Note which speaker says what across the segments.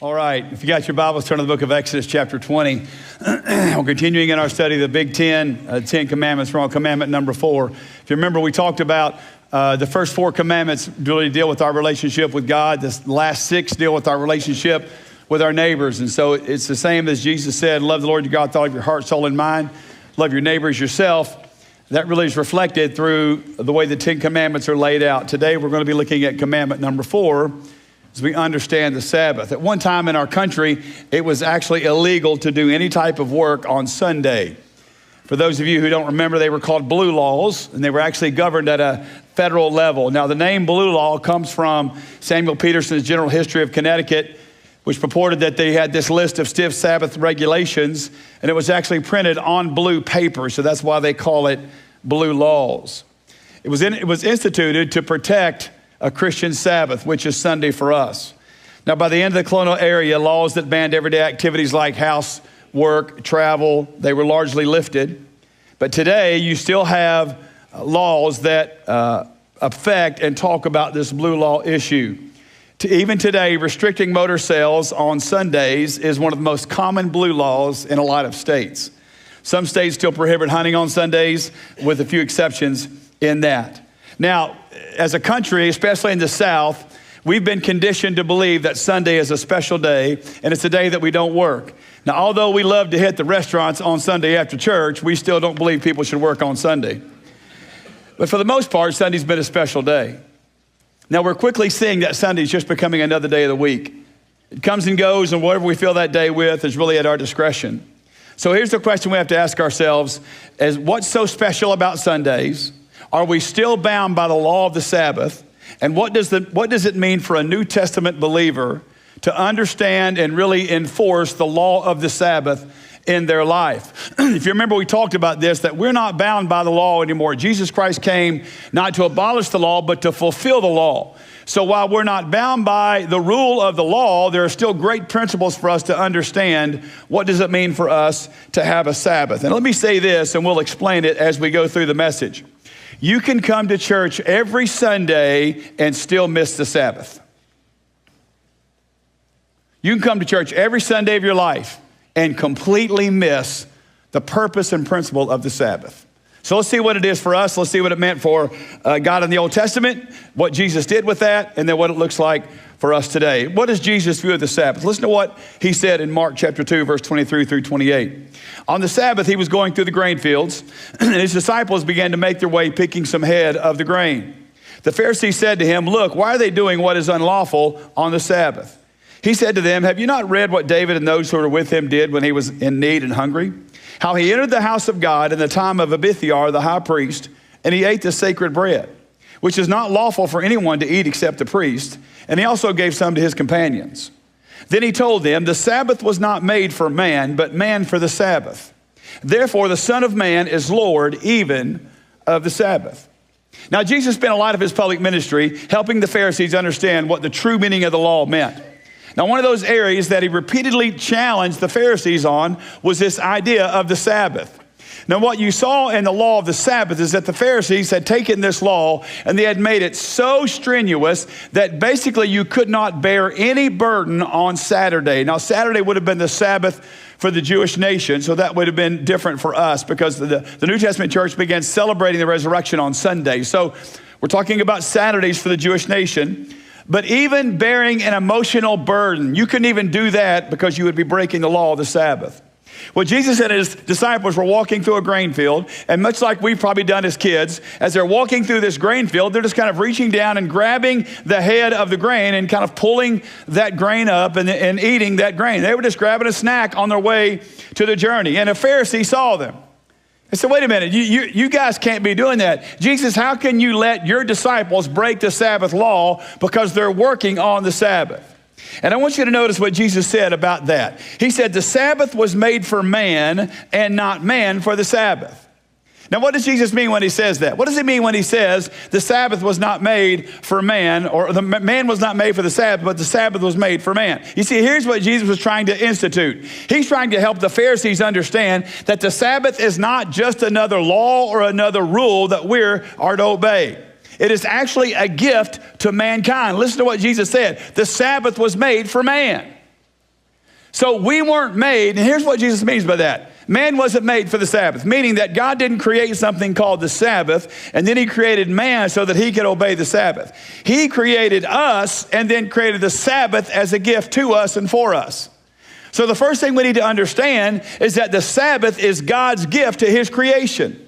Speaker 1: All right, if you got your Bibles, turn to the book of Exodus chapter 20. We're continuing in our study of the Big Ten, 10 Commandments. We're on commandment number 4. If you remember, we talked about the first 4 commandments really deal with our relationship with God. The last 6 deal with our relationship with our neighbors. And so it's the same as Jesus said, love the Lord your God with all of your heart, soul, and mind. Love your neighbor as yourself. That really is reflected through the way the 10 commandments are laid out. Today, we're going to be looking at commandment number 4, as we understand the Sabbath. At one time in our country, it was actually illegal to do any type of work on Sunday. For those of you who don't remember, they were called blue laws, and they were actually governed at a federal level. Now, the name blue law comes from Samuel Peterson's General History of Connecticut, which purported that they had this list of stiff Sabbath regulations, and it was actually printed on blue paper, so that's why they call it blue laws. It was instituted to protect a Christian Sabbath, which is Sunday for us. Now, by the end of the colonial era, laws that banned everyday activities like housework, travel, they were largely lifted. But today, you still have laws that affect and talk about this blue law issue. Even today, restricting motor sales on Sundays is one of the most common blue laws in a lot of states. Some states still prohibit hunting on Sundays, with a few exceptions in that. Now, as a country, especially in the South, we've been conditioned to believe that Sunday is a special day, and it's a day that we don't work. Now, although we love to hit the restaurants on Sunday after church, we still don't believe people should work on Sunday. But for the most part, Sunday's been a special day. Now, we're quickly seeing that Sunday's just becoming another day of the week. It comes and goes, and whatever we fill that day with is really at our discretion. So here's the question we have to ask ourselves, is what's so special about Sundays? Are we still bound by the law of the Sabbath? And what does it mean for a New Testament believer to understand and really enforce the law of the Sabbath in their life? If you remember, we talked about this, that we're not bound by the law anymore. Jesus Christ came not to abolish the law, but to fulfill the law. So while we're not bound by the rule of the law, there are still great principles for us to understand what does it mean for us to have a Sabbath. And let me say this, and we'll explain it as we go through the message. You can come to church every Sunday and still miss the Sabbath. You can come to church every Sunday of your life and completely miss the purpose and principle of the Sabbath. So let's see what it is for us. Let's see what it meant for God in the Old Testament, what Jesus did with that, and then what it looks like for us today. What is Jesus' view of the Sabbath? Listen to what he said in Mark chapter 2, verse 23 through 28. On the Sabbath, he was going through the grain fields, and his disciples began to make their way picking some head of the grain. The Pharisees said to him, "Look, why are they doing what is unlawful on the Sabbath?" He said to them, "Have you not read what David and those who were with him did when he was in need and hungry? How he entered the house of God in the time of Abiathar the high priest, and he ate the sacred bread, which is not lawful for anyone to eat except the priest, and he also gave some to his companions. Then he told them, the Sabbath was not made for man, but man for the Sabbath. Therefore, the Son of Man is Lord even of the Sabbath." Now, Jesus spent a lot of his public ministry helping the Pharisees understand what the true meaning of the law meant. Now, one of those areas that he repeatedly challenged the Pharisees on was this idea of the Sabbath. Now, what you saw in the law of the Sabbath is that the Pharisees had taken this law and they had made it so strenuous that basically you could not bear any burden on Saturday. Now, Saturday would have been the Sabbath for the Jewish nation, so that would have been different for us because the New Testament church began celebrating the resurrection on Sunday. So we're talking about Saturdays for the Jewish nation. But even bearing an emotional burden, you couldn't even do that because you would be breaking the law of the Sabbath. Well, Jesus and his disciples were walking through a grain field, and much like we've probably done as kids, as they're walking through this grain field, they're just kind of reaching down and grabbing the head of the grain and kind of pulling that grain up and eating that grain. They were just grabbing a snack on their way to the journey, and a Pharisee saw them. He said, "Wait a minute, you guys can't be doing that. Jesus, how can you let your disciples break the Sabbath law because they're working on the Sabbath?" And I want you to notice what Jesus said about that. He said, the Sabbath was made for man and not man for the Sabbath. Now, what does Jesus mean when he says that? What does he mean when he says the Sabbath was not made for man, or the man was not made for the Sabbath, but the Sabbath was made for man? You see, here's what Jesus was trying to institute. He's trying to help the Pharisees understand that the Sabbath is not just another law or another rule that we are to obey. It is actually a gift to mankind. Listen to what Jesus said. The Sabbath was made for man. So we weren't made, and here's what Jesus means by that. Man wasn't made for the Sabbath, meaning that God didn't create something called the Sabbath, and then he created man so that he could obey the Sabbath. He created us and then created the Sabbath as a gift to us and for us. So the first thing we need to understand is that the Sabbath is God's gift to his creation.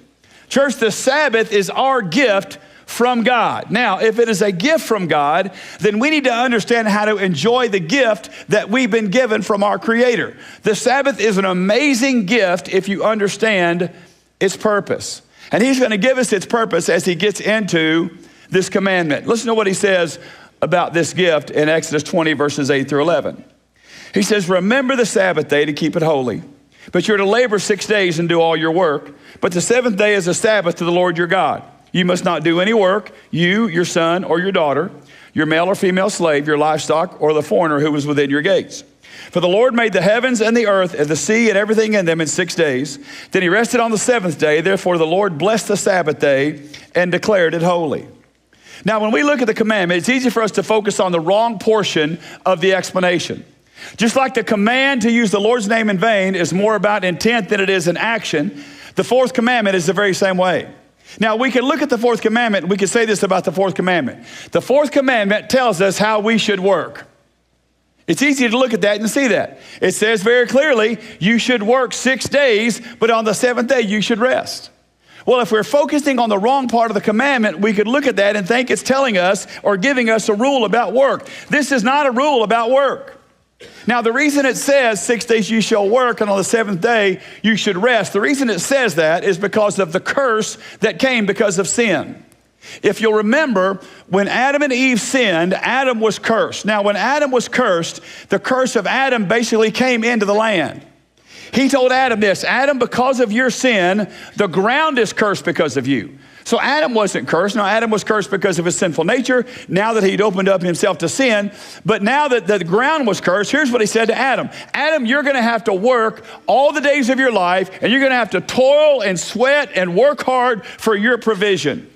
Speaker 1: Church, the Sabbath is our gift from God. Now, if it is a gift from God, then we need to understand how to enjoy the gift that we've been given from our Creator. The Sabbath is an amazing gift if you understand its purpose. And he's going to give us its purpose as he gets into this commandment. Listen to what he says about this gift in Exodus 20, verses 8 through 11. He says, remember the Sabbath day to keep it holy. But you're to labor 6 days and do all your work. But the seventh day is a Sabbath to the Lord your God. You must not do any work, you, your son, or your daughter, your male or female slave, your livestock, or the foreigner who was within your gates. For the Lord made the heavens and the earth and the sea and everything in them in 6 days. Then he rested on the seventh day. Therefore the Lord blessed the Sabbath day and declared it holy. Now when we look at the commandment, it's easy for us to focus on the wrong portion of the explanation. Just like the command to use the Lord's name in vain is more about intent than it is in action, the fourth commandment is the very same way. Now, we can look at the fourth commandment. We can say this about the fourth commandment. The fourth commandment tells us how we should work. It's easy to look at that and see that. It says very clearly, you should work 6 days, but on the seventh day, you should rest. Well, if we're focusing on the wrong part of the commandment, we could look at that and think it's telling us or giving us a rule about work. This is not a rule about work. Now, the reason it says 6 days you shall work and on the seventh day you should rest, the reason it says that is because of the curse that came because of sin. If you'll remember, when Adam and Eve sinned, Adam was cursed. Now, when Adam was cursed, the curse of Adam basically came into the land. He told Adam this, Adam, because of your sin, the ground is cursed because of you. So Adam wasn't cursed. No, Adam was cursed because of his sinful nature, now that he'd opened up himself to sin. But now that the ground was cursed, here's what he said to Adam. Adam, you're going to have to work all the days of your life, and you're going to have to toil and sweat and work hard for your provision.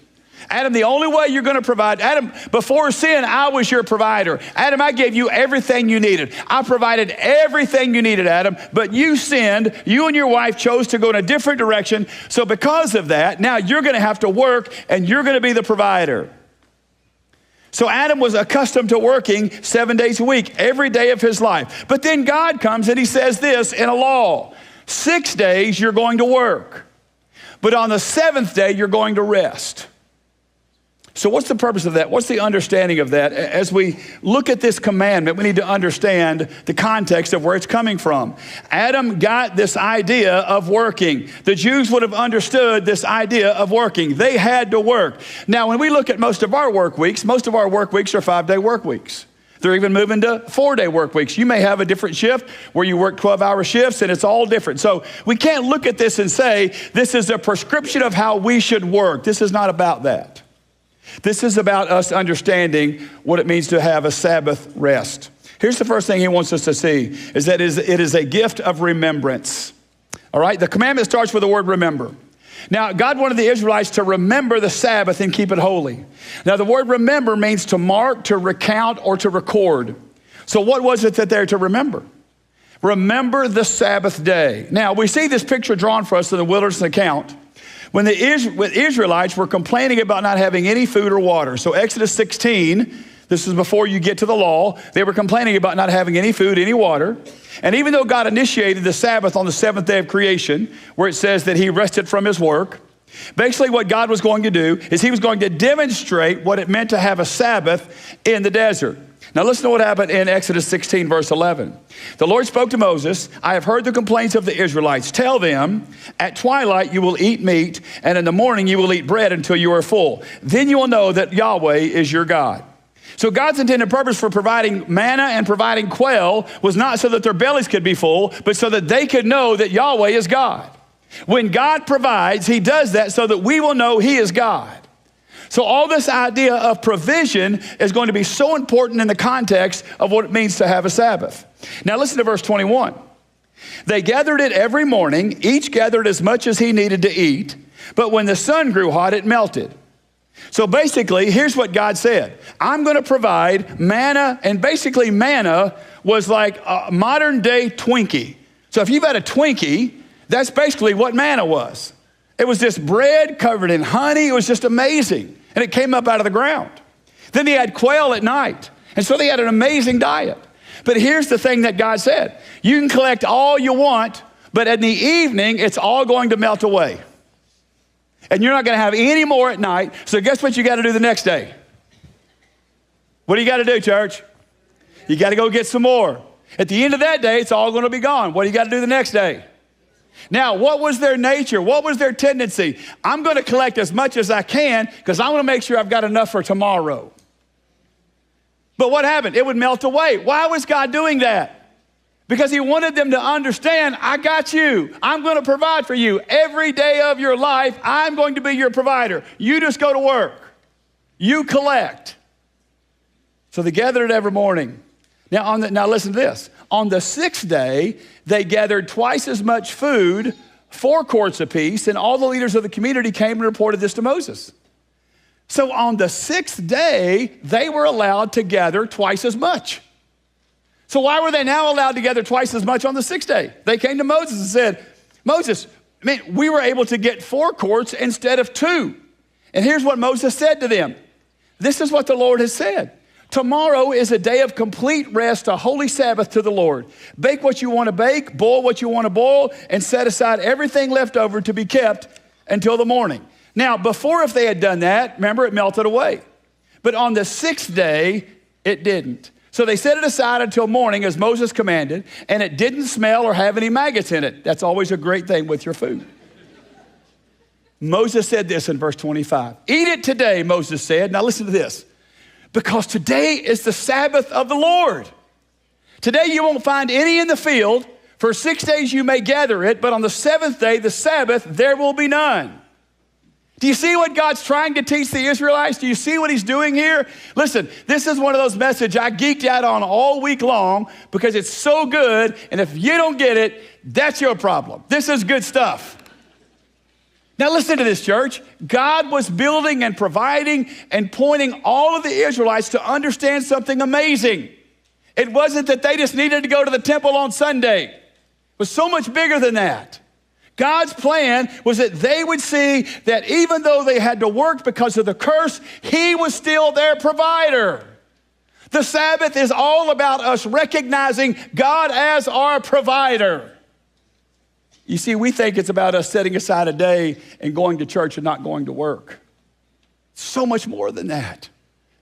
Speaker 1: Adam, the only way you're going to provide, Adam, before sin, I was your provider. Adam, I gave you everything you needed. I provided everything you needed, Adam, but you sinned. You and your wife chose to go in a different direction. So because of that, now you're going to have to work and you're going to be the provider. So Adam was accustomed to working 7 days a week, every day of his life. But then God comes and he says this in a law, 6 days you're going to work, but on the seventh day you're going to rest. So what's the purpose of that? What's the understanding of that? As we look at this commandment, we need to understand the context of where it's coming from. Adam got this idea of working. The Jews would have understood this idea of working. They had to work. Now, when we look at most of our work weeks are 5-day work weeks. They're even moving to 4-day work weeks. You may have a different shift where you work 12-hour shifts, and it's all different. So we can't look at this and say, this is a prescription of how we should work. This is not about that. This is about us understanding what it means to have a Sabbath rest. Here's the first thing he wants us to see, is that it is a gift of remembrance. All right, the commandment starts with the word remember. Now, God wanted the Israelites to remember the Sabbath and keep it holy. Now, the word remember means to mark, to recount, or to record. So what was it that they're to remember? Remember the Sabbath day. Now, we see this picture drawn for us in the wilderness account. When the Israelites were complaining about not having any food or water. So Exodus 16, this is before you get to the law, they were complaining about not having any food, any water. And even though God initiated the Sabbath on the seventh day of creation, where it says that he rested from his work, basically what God was going to do is he was going to demonstrate what it meant to have a Sabbath in the desert. Now listen to what happened in Exodus 16, verse 11. The Lord spoke to Moses, I have heard the complaints of the Israelites. Tell them, at twilight you will eat meat, and in the morning you will eat bread until you are full. Then you will know that Yahweh is your God. So God's intended purpose for providing manna and providing quail was not so that their bellies could be full, but so that they could know that Yahweh is God. When God provides, he does that so that we will know he is God. So all this idea of provision is going to be so important in the context of what it means to have a Sabbath. Now listen to verse 21. They gathered it every morning, each gathered as much as he needed to eat, but when the sun grew hot, it melted. So basically, here's what God said. I'm going to provide manna, and basically manna was like a modern day Twinkie. So if you've had a Twinkie, that's basically what manna was. It was this bread covered in honey. It was just amazing. And it came up out of the ground. Then they had quail at night. And so they had an amazing diet. But here's the thing that God said. You can collect all you want, but in the evening, it's all going to melt away. And you're not going to have any more at night. So guess what you got to do the next day? What do you got to do, church? You got to go get some more. At the end of that day, it's all going to be gone. What do you got to do the next day? Now, what was their nature? What was their tendency? I'm going to collect as much as I can because I want to make sure I've got enough for tomorrow. But what happened? It would melt away. Why was God doing that? Because he wanted them to understand, I got you. I'm going to provide for you. Every day of your life, I'm going to be your provider. You just go to work. You collect. So they gathered every morning. Now listen to this. On the sixth day, they gathered twice as much food, 4 quarts apiece, and all the leaders of the community came and reported this to Moses. So on the sixth day, they were allowed to gather twice as much. So why were they now allowed to gather twice as much on the sixth day? They came to Moses and said, Moses, man, we were able to get 4 quarts instead of 2. And here's what Moses said to them. This is what the Lord has said. Tomorrow is a day of complete rest, a holy Sabbath to the Lord. Bake what you want to bake, boil what you want to boil, and set aside everything left over to be kept until the morning. Now, before, if they had done that, remember, it melted away. But on the sixth day, it didn't. So they set it aside until morning as Moses commanded, and it didn't smell or have any maggots in it. That's always a great thing with your food. Moses said this in verse 25. Eat it today, Moses said. Now listen to this. Because today is the Sabbath of the Lord. Today you won't find any in the field. For 6 days you may gather it, but on the 7th day, the Sabbath, there will be none. Do you see what God's trying to teach the Israelites? Do you see what he's doing here? Listen, this is one of those messages I geeked out on all week long because it's so good, and if you don't get it, that's your problem. This is good stuff. Now listen to this, church. God was building and providing and pointing all of the Israelites to understand something amazing. It wasn't that they just needed to go to the temple on Sunday. It was so much bigger than that. God's plan was that they would see that even though they had to work because of the curse, he was still their provider. The Sabbath is all about us recognizing God as our provider. You see, we think it's about us setting aside a day and going to church and not going to work. So much more than that.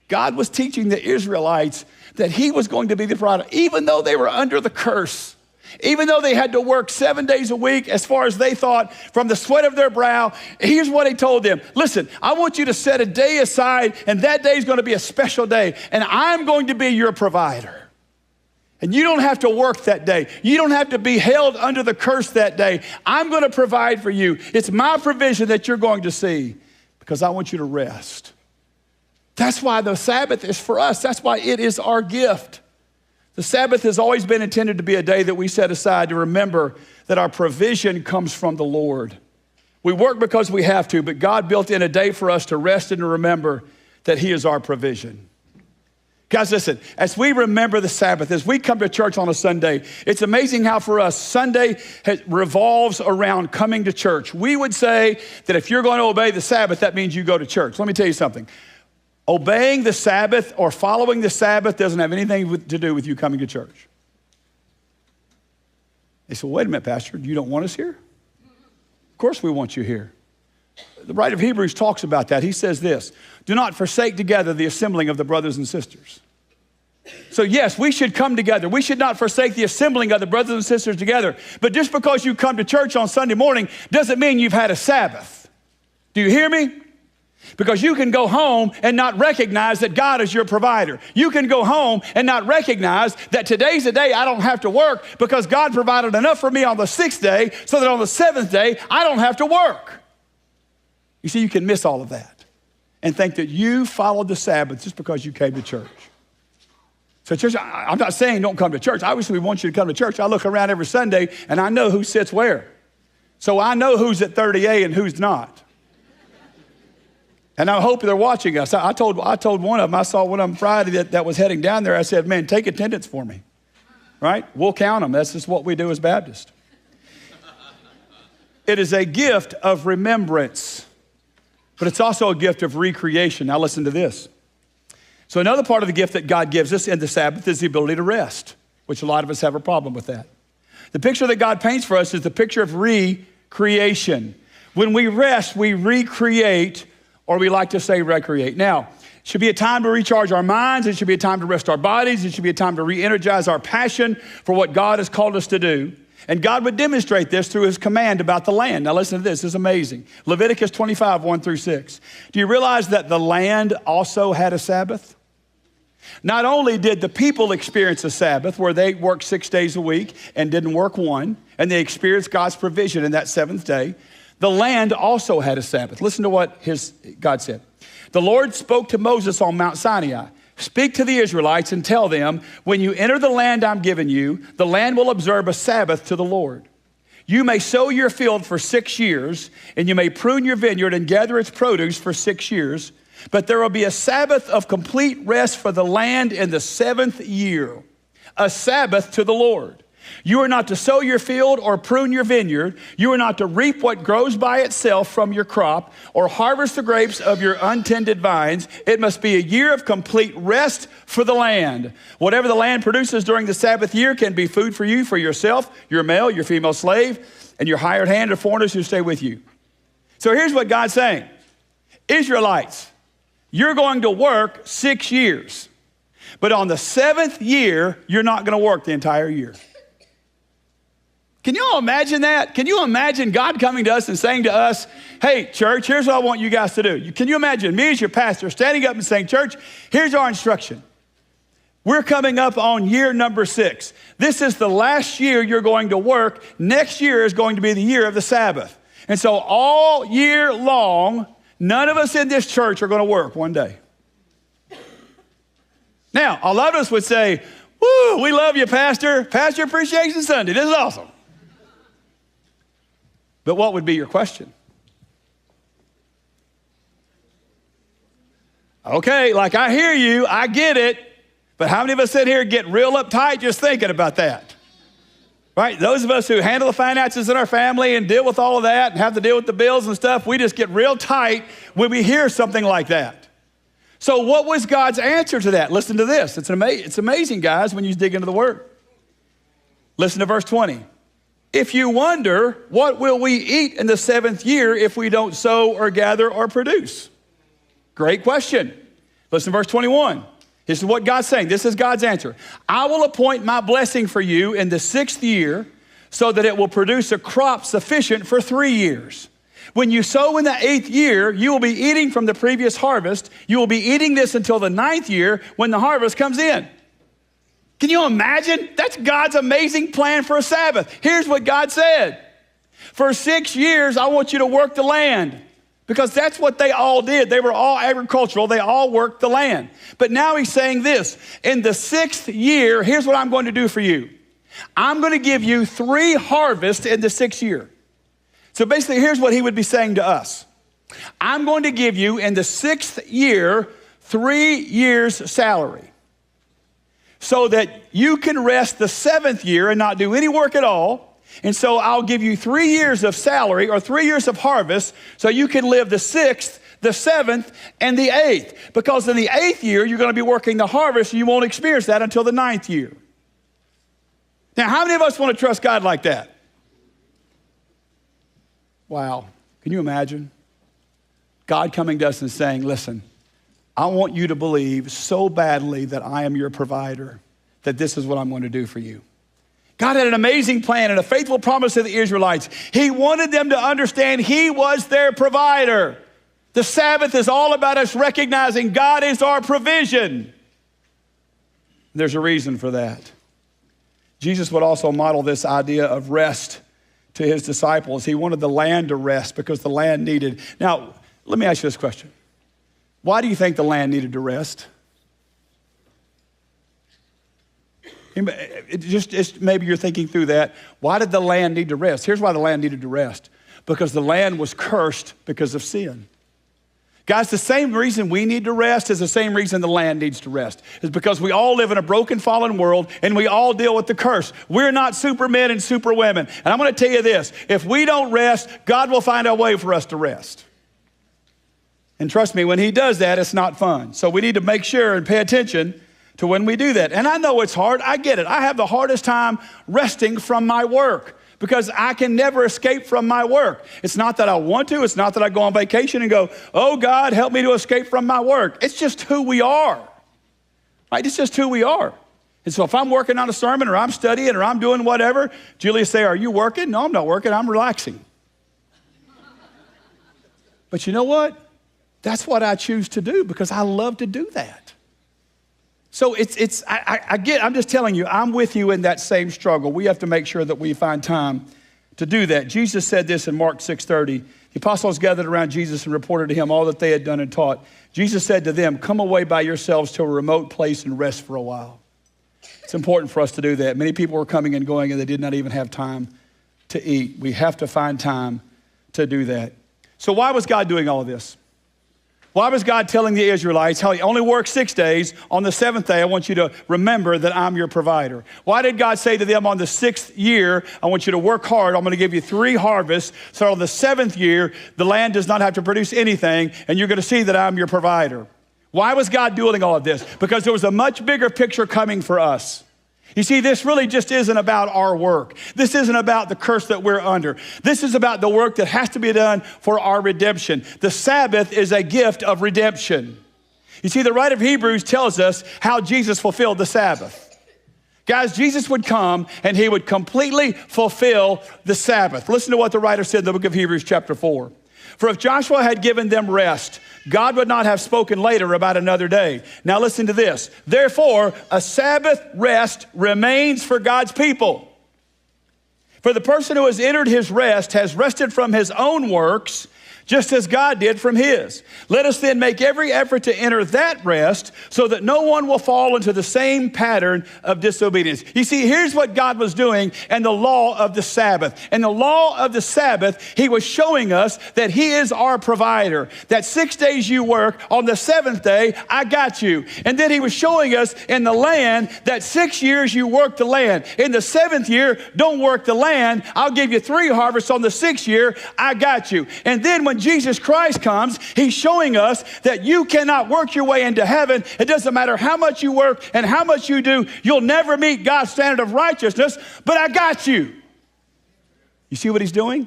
Speaker 1: God was teaching the Israelites that he was going to be the provider, even though they were under the curse, even though they had to work 7 days a week, as far as they thought, from the sweat of their brow. Here's what he told them. Listen, I want you to set a day aside, and that day is going to be a special day, and I'm going to be your provider. And you don't have to work that day. You don't have to be held under the curse that day. I'm going to provide for you. It's my provision that you're going to see because I want you to rest. That's why the Sabbath is for us. That's why it is our gift. The Sabbath has always been intended to be a day that we set aside to remember that our provision comes from the Lord. We work because we have to, but God built in a day for us to rest and to remember that he is our provision. Guys, listen, as we remember the Sabbath, as we come to church on a Sunday, it's amazing how for us, Sunday revolves around coming to church. We would say that if you're going to obey the Sabbath, that means you go to church. Let me tell you something. Obeying the Sabbath or following the Sabbath doesn't have anything to do with you coming to church. They say, well, wait a minute, Pastor, you don't want us here? Of course we want you here. The writer of Hebrews talks about that. He says this, do not forsake together the assembling of the brothers and sisters. So yes, we should come together. We should not forsake the assembling of the brothers and sisters together. But just because you come to church on Sunday morning doesn't mean you've had a Sabbath. Do you hear me? Because you can go home and not recognize that God is your provider. You can go home and not recognize that today's the day I don't have to work because God provided enough for me on the 6th day so that on the 7th day I don't have to work. You see, you can miss all of that and think that you followed the Sabbath just because you came to church. So church, I'm not saying don't come to church. Obviously, we want you to come to church. I look around every Sunday and I know who sits where. So I know who's at 30A and who's not. And I hope they're watching us. I told one of them, I saw one of them Friday that was heading down there. I said, man, take attendance for me. right? We'll count them. That's just what we do as Baptists. It is a gift of remembrance, but it's also a gift of recreation. Now listen to this. So another part of the gift that God gives us in the Sabbath is the ability to rest, which a lot of us have a problem with that. The picture that God paints for us is the picture of recreation. When we rest, we recreate, or we like to say recreate. Now, it should be a time to recharge our minds. It should be a time to rest our bodies. It should be a time to re-energize our passion for what God has called us to do. And God would demonstrate this through his command about the land. Now listen to this, it's amazing. Leviticus 25, 1-6. Do you realize that the land also had a Sabbath? Not only did the people experience a Sabbath where they worked 6 days a week and didn't work one, and they experienced God's provision in that seventh day, the land also had a Sabbath. Listen to what God said. The Lord spoke to Moses on Mount Sinai. Speak to the Israelites and tell them, when you enter the land I'm giving you, the land will observe a Sabbath to the Lord. You may sow your field for 6 years, and you may prune your vineyard and gather its produce for 6 years, but there will be a Sabbath of complete rest for the land in the 7th year, a Sabbath to the Lord. You are not to sow your field or prune your vineyard. You are not to reap what grows by itself from your crop or harvest the grapes of your untended vines. It must be a year of complete rest for the land. Whatever the land produces during the Sabbath year can be food for you, for yourself, your male, your female slave, and your hired hand or foreigners who stay with you. So here's what God's saying. Israelites, you're going to work 6 years, but on the 7th year, you're not going to work the entire year. Can you all imagine that? Can you imagine God coming to us and saying to us, hey, church, here's what I want you guys to do. Can you imagine me as your pastor standing up and saying, church, here's our instruction. We're coming up on year number 6. This is the last year you're going to work. Next year is going to be the year of the Sabbath. And so all year long, none of us in this church are going to work one day. Now, a lot of us would say, woo, we love you, Pastor. Pastor Appreciation Sunday. This is awesome. But what would be your question? Okay, like I hear you, I get it, but how many of us sit here and get real uptight just thinking about that? Right? Those of us who handle the finances in our family and deal with all of that and have to deal with the bills and stuff, we just get real tight when we hear something like that. So what was God's answer to that? Listen to this. It's amazing, guys, when you dig into the Word. Listen to verse 20. If you wonder, what will we eat in the 7th year if we don't sow or gather or produce? Great question. Listen to verse 21. This is what God's saying. This is God's answer. I will appoint my blessing for you in the 6th year so that it will produce a crop sufficient for 3 years. When you sow in the 8th year, you will be eating from the previous harvest. You will be eating this until the 9th year when the harvest comes in. Can you imagine? That's God's amazing plan for a Sabbath. Here's what God said. For 6 years, I want you to work the land, because that's what they all did. They were all agricultural. They all worked the land. But now he's saying this. In the 6th year, here's what I'm going to do for you. I'm going to give you 3 harvests in the 6th year. So basically, here's what he would be saying to us. I'm going to give you in the 6th year 3 years' salary, so that you can rest the 7th year and not do any work at all. And so I'll give you 3 years of salary or 3 years of harvest so you can live the 6th, the 7th, and the 8th. Because in the 8th year, you're going to be working the harvest, and you won't experience that until the 9th year. Now, how many of us want to trust God like that? Wow. Can you imagine? God coming to us and saying, listen, I want you to believe so badly that I am your provider, that this is what I'm going to do for you. God had an amazing plan and a faithful promise to the Israelites. He wanted them to understand he was their provider. The Sabbath is all about us recognizing God is our provision. There's a reason for that. Jesus would also model this idea of rest to his disciples. He wanted the land to rest because the land needed. Now, let me ask you this question. Why do you think the land needed to rest? Maybe you're thinking through that. Why did the land need to rest? Here's why the land needed to rest. Because the land was cursed because of sin. Guys, the same reason we need to rest is the same reason the land needs to rest. Is because we all live in a broken, fallen world, and we all deal with the curse. We're not supermen and superwomen. And I'm going to tell you this, if we don't rest, God will find a way for us to rest. And trust me, when he does that, it's not fun. So we need to make sure and pay attention to when we do that. And I know it's hard. I get it. I have the hardest time resting from my work, because I can never escape from my work. It's not that I want to. It's not that I go on vacation and go, oh, God, help me to escape from my work. It's just who we are, right? It's just who we are. And so if I'm working on a sermon or I'm studying or I'm doing whatever, Julia say, are you working? No, I'm not working. I'm relaxing. But you know what? That's what I choose to do because I love to do that. So I'm just telling you, I'm with you in that same struggle. We have to make sure that we find time to do that. Jesus said this in Mark 6:30. The apostles gathered around Jesus and reported to him all that they had done and taught. Jesus said to them, come away by yourselves to a remote place and rest for a while. It's important for us to do that. Many people were coming and going and they did not even have time to eat. We have to find time to do that. So why was God doing all of this? Why was God telling the Israelites how he only works 6 days? On the 7th day, I want you to remember that I'm your provider. Why did God say to them on the 6th year, I want you to work hard. I'm going to give you 3 harvests. So on the 7th year, the land does not have to produce anything, and you're going to see that I'm your provider. Why was God doing all of this? Because there was a much bigger picture coming for us. You see, this really just isn't about our work. This isn't about the curse that we're under. This is about the work that has to be done for our redemption. The Sabbath is a gift of redemption. You see, the writer of Hebrews tells us how Jesus fulfilled the Sabbath. Guys, Jesus would come and he would completely fulfill the Sabbath. Listen to what the writer said in the book of Hebrews chapter 4. For if Joshua had given them rest, God would not have spoken later about another day. Now listen to this. Therefore, a Sabbath rest remains for God's people. For the person who has entered his rest has rested from his own works, just as God did from his. Let us then make every effort to enter that rest so that no one will fall into the same pattern of disobedience. You see, here's what God was doing in the law of the Sabbath. In the law of the Sabbath, he was showing us that he is our provider. That 6 days you work, on the 7th day, I got you. And then he was showing us in the land that 6 years you work the land. In the 7th year, don't work the land. I'll give you 3 harvests on the 6th year. I got you. And then when Jesus Christ comes, he's showing us that you cannot work your way into heaven. It doesn't matter how much you work and how much you do. You'll never meet God's standard of righteousness, but I got you. You see what he's doing?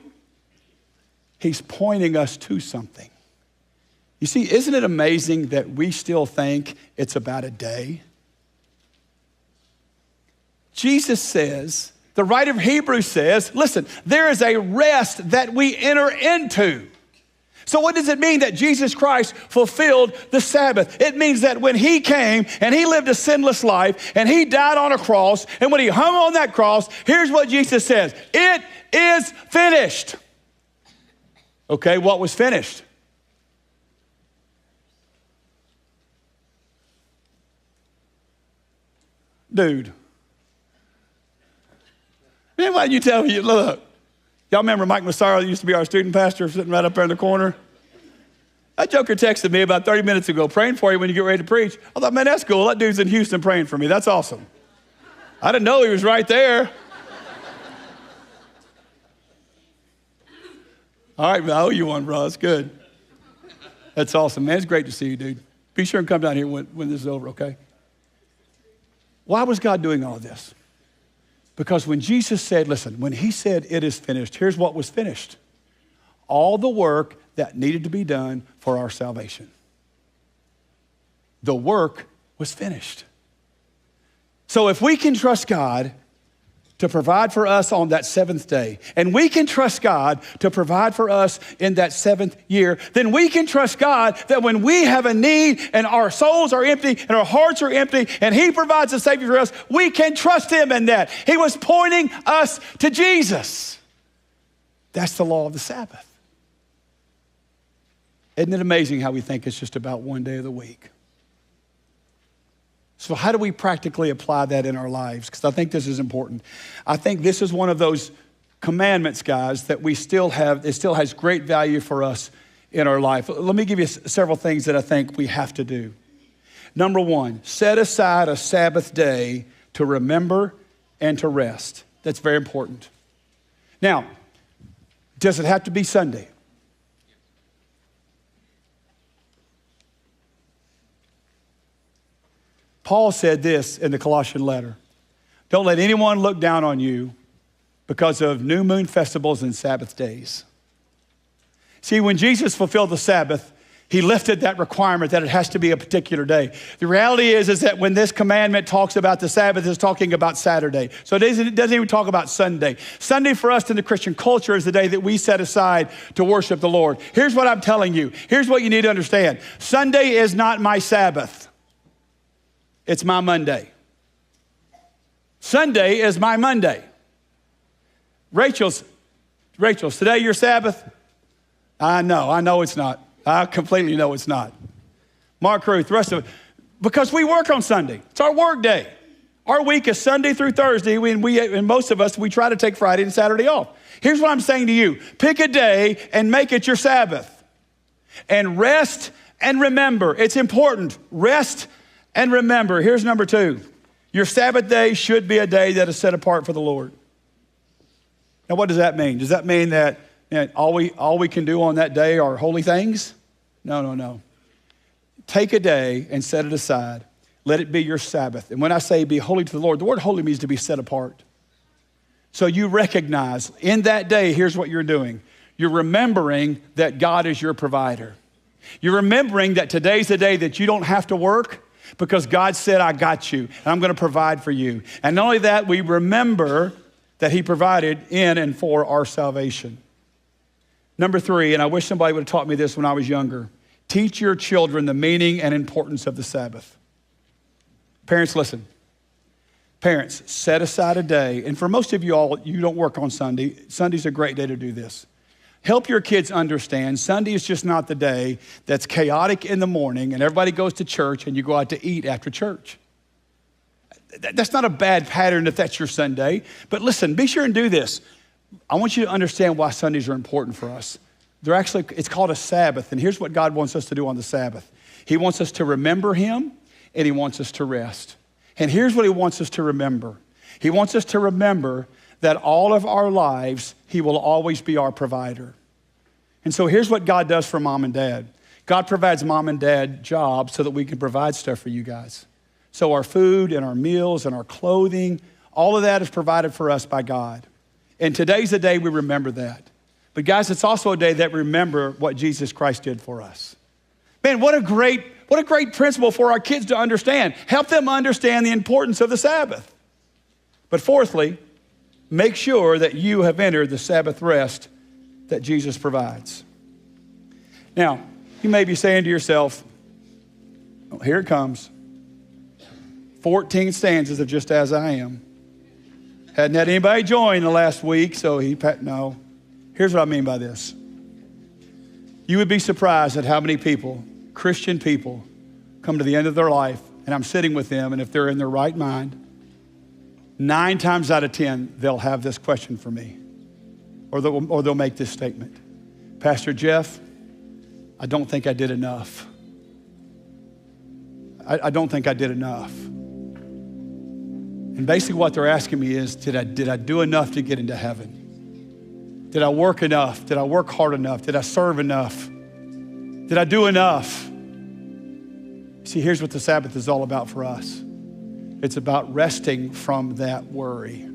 Speaker 1: He's pointing us to something. You see, isn't it amazing that we still think it's about a day? Jesus says, the writer of Hebrews says, listen, there is a rest that we enter into. So what does it mean that Jesus Christ fulfilled the Sabbath? It means that when he came and he lived a sinless life and he died on a cross, and when he hung on that cross, here's what Jesus says, it is finished. Okay, what was finished? Dude. Man, why didn't you tell me? Look. Y'all remember Mike Massaro used to be our student pastor sitting right up there in the corner? That joker texted me about 30 minutes ago, praying for you when you get ready to preach. I thought, man, that's cool. That dude's in Houston praying for me. That's awesome. I didn't know he was right there. All right, I owe you one, bro. That's good. That's awesome, man. It's great to see you, dude. Be sure and come down here when this is over, okay? Why was God doing all of this? Because when Jesus said, listen, when he said it is finished, here's what was finished. All the work that needed to be done for our salvation. The work was finished. So if we can trust God to provide for us on that 7th day, and we can trust God to provide for us in that 7th year, then we can trust God that when we have a need and our souls are empty and our hearts are empty and he provides a Savior for us, we can trust him in that. He was pointing us to Jesus. That's the law of the Sabbath. Isn't it amazing how we think it's just about one day of the week? So how do we practically apply that in our lives? Because I think this is important. I think this is one of those commandments, guys, that we still have. It still has great value for us in our life. Let me give you several things that I think we have to do. Number one, set aside a Sabbath day to remember and to rest. That's very important. Now, does it have to be Sunday? Paul said this in the Colossian letter. Don't let anyone look down on you because of new moon festivals and Sabbath days. See, when Jesus fulfilled the Sabbath, he lifted that requirement that it has to be a particular day. The reality is that when this commandment talks about the Sabbath, it's talking about Saturday. So it doesn't even talk about Sunday. Sunday for us in the Christian culture is the day that we set aside to worship the Lord. Here's what I'm telling you. Here's what you need to understand. Sunday is not my Sabbath. It's my Monday. Sunday is my Monday. Rachel's today your Sabbath? I know it's not. I completely know it's not. Mark Ruth, the rest of it. Because we work on Sunday. It's our work day. Our week is Sunday through Thursday, and most of us, we try to take Friday and Saturday off. Here's what I'm saying to you. Pick a day and make it your Sabbath. And rest and remember. It's important. Rest and remember. Here's number two. Your Sabbath day should be a day that is set apart for the Lord. Now, what does that mean? Does that mean that all we can do on that day are holy things? No. Take a day and set it aside. Let it be your Sabbath. And when I say be holy to the Lord, the word holy means to be set apart. So you recognize in that day, here's what you're doing. You're remembering that God is your provider. You're remembering that today's the day that you don't have to work because God said, I got you, and I'm going to provide for you. And not only that, we remember that he provided in and for our salvation. Number three, and I wish somebody would have taught me this when I was younger, teach your children the meaning and importance of the Sabbath. Parents, listen. Parents, set aside a day, and for most of you all, you don't work on Sunday. Sunday's a great day to do this. Help your kids understand Sunday is just not the day that's chaotic in the morning and everybody goes to church and you go out to eat after church. That's not a bad pattern if that's your Sunday. But listen, be sure and do this. I want you to understand why Sundays are important for us. It's called a Sabbath, and here's what God wants us to do on the Sabbath. He wants us to remember him, and he wants us to rest. And here's what he wants us to remember. He wants us to remember that all of our lives, he will always be our provider. And so here's what God does for mom and dad. God provides mom and dad jobs so that we can provide stuff for you guys. So our food and our meals and our clothing, all of that is provided for us by God. And today's the day we remember that. But guys, it's also a day that we remember what Jesus Christ did for us. Man, what a great principle for our kids to understand. Help them understand the importance of the Sabbath. But fourthly, make sure that you have entered the Sabbath rest that Jesus provides. Now, you may be saying to yourself, oh, here it comes. 14 stanzas of Just As I Am. Hadn't had anybody join the last week, so no. Here's what I mean by this. You would be surprised at how many people, Christian people, come to the end of their life, and I'm sitting with them, and if they're in their right mind, 9 times out of 10, they'll have this question for me, or they'll make this statement. Pastor Jeff, I don't think I did enough. I don't think I did enough. And basically what they're asking me is, did I do enough to get into heaven? Did I work enough? Did I work hard enough? Did I serve enough? Did I do enough? See, here's what the Sabbath is all about for us. It's about resting from that worry.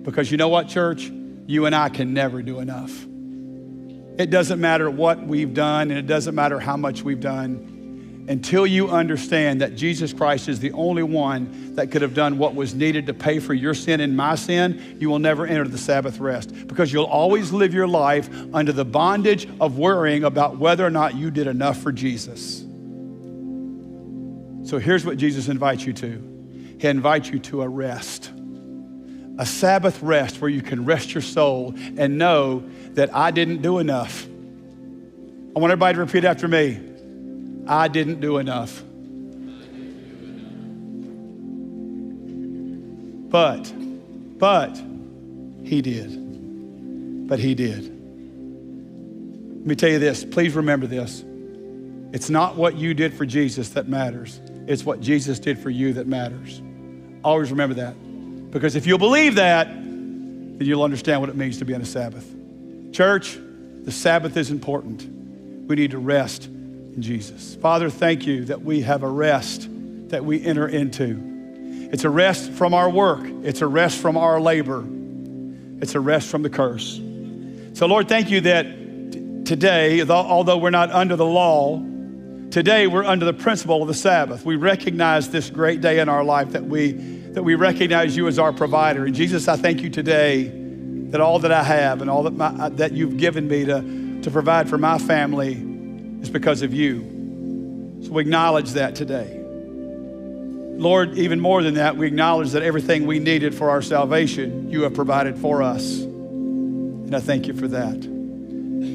Speaker 1: Because you know what, church? You and I can never do enough. It doesn't matter what we've done, and it doesn't matter how much we've done, until you understand that Jesus Christ is the only one that could have done what was needed to pay for your sin and my sin. You will never enter the Sabbath rest, because you'll always live your life under the bondage of worrying about whether or not you did enough for Jesus. So here's what Jesus invites you to. He invites you to a rest, a Sabbath rest where you can rest your soul and know that I didn't do enough. I want everybody to repeat after me. I didn't do enough. But he did. But he did. Let me tell you this, please remember this. It's not what you did for Jesus that matters. It's what Jesus did for you that matters. Always remember that. Because if you'll believe that, then you'll understand what it means to be on a Sabbath. Church, the Sabbath is important. We need to rest in Jesus. Father, thank you that we have a rest that we enter into. It's a rest from our work. It's a rest from our labor. It's a rest from the curse. So Lord, thank you that today, although we're not under the law, today we're under the principle of the Sabbath. We recognize this great day in our life that we recognize you as our provider. And Jesus, I thank you today that all that I have and all that you've given me to provide for my family is because of you. So we acknowledge that today. Lord, even more than that, we acknowledge that everything we needed for our salvation, you have provided for us. And I thank you for that.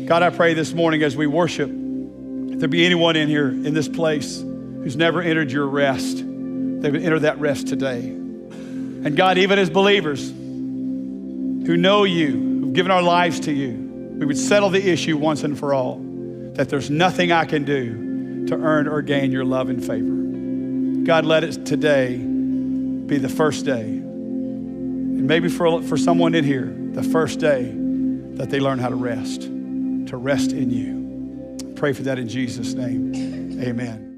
Speaker 1: God, I pray this morning as we worship, if there be anyone in here, in this place, who's never entered your rest, they would enter that rest today. And God, even as believers who know you, who've given our lives to you, we would settle the issue once and for all, that there's nothing I can do to earn or gain your love and favor. God, let it today be the first day. And maybe for someone in here, the first day that they learn how to rest in you. Pray for that in Jesus' name. Amen.